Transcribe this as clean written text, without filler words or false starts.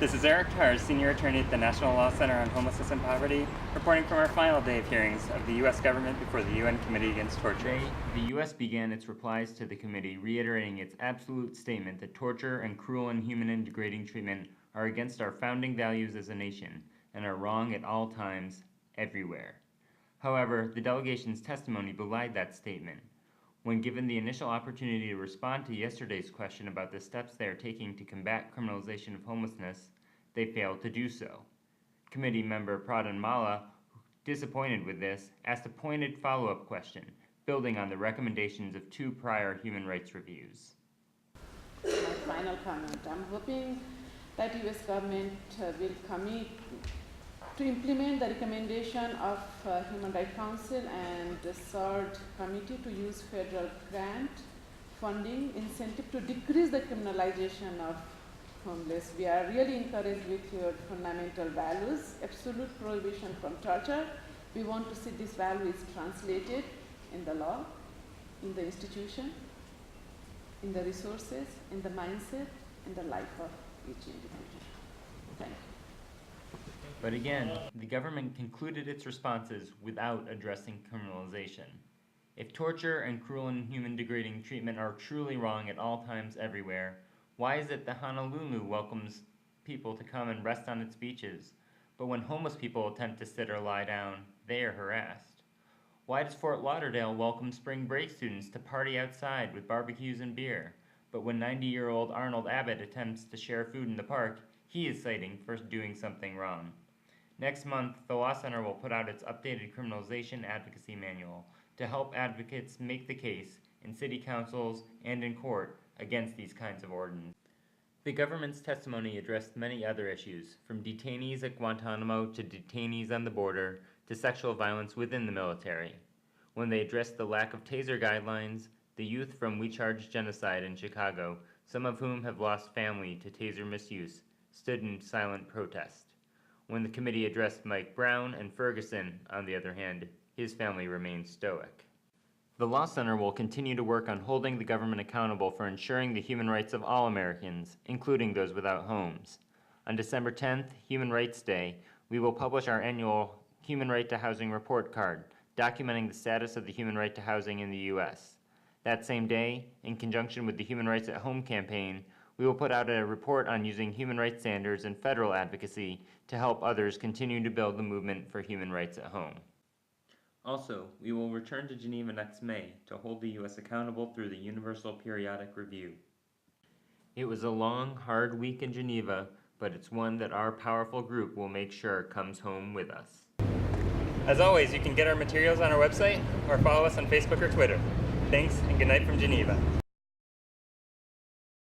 This is Eric Tarr, Senior Attorney at the National Law Center on Homelessness and Poverty, reporting from our final day of hearings of the U.S. government before the UN Committee Against Torture. Today, the U.S. began its replies to the committee, reiterating its absolute statement that torture and cruel, inhuman, and degrading treatment are against our founding values as a nation and are wrong at all times, everywhere. However, the delegation's testimony belied that statement. When given the initial opportunity to respond to yesterday's question about the steps they are taking to combat criminalization of homelessness, they failed to do so. Committee member Pradhan Mala, disappointed with this, asked a pointed follow-up question, building on the recommendations of two prior human rights reviews. My final comment. I'm hoping that U.S. government will commit to implement the recommendation of Human Rights Council and the third committee to use federal grant funding incentive to decrease the criminalization of homeless. We are really encouraged with your fundamental values, absolute prohibition from torture. We want to see this value is translated in the law, in the institution, in the resources, in the mindset, in the life of each individual. Thank you. But again, the government concluded its responses without addressing criminalization. If torture and cruel and inhuman degrading treatment are truly wrong at all times everywhere, why is it that Honolulu welcomes people to come and rest on its beaches, but when homeless people attempt to sit or lie down, they are harassed? Why does Fort Lauderdale welcome spring break students to party outside with barbecues and beer, but when 90-year-old Arnold Abbott attempts to share food in the park, he is cited for doing something wrong? Next month, the Law Center will put out its updated criminalization advocacy manual to help advocates make the case in city councils and in court against these kinds of ordinances. The government's testimony addressed many other issues, from detainees at Guantanamo to detainees on the border to sexual violence within the military. When they addressed the lack of taser guidelines, the youth from We Charge Genocide in Chicago, some of whom have lost family to taser misuse, stood in silent protest. When the committee addressed Mike Brown and Ferguson, on the other hand, his family remained stoic. The Law Center will continue to work on holding the government accountable for ensuring the human rights of all Americans, including those without homes. On December 10th, Human Rights Day, we will publish our annual Human Right to Housing Report Card, documenting the status of the human right to housing in the U.S. That same day, in conjunction with the Human Rights at Home campaign, we will put out a report on using human rights standards and federal advocacy to help others continue to build the movement for human rights at home. Also, we will return to Geneva next May to hold the U.S. accountable through the Universal Periodic Review. It was a long, hard week in Geneva, but it's one that our powerful group will make sure comes home with us. As always, you can get our materials on our website or follow us on Facebook or Twitter. Thanks, and good night from Geneva.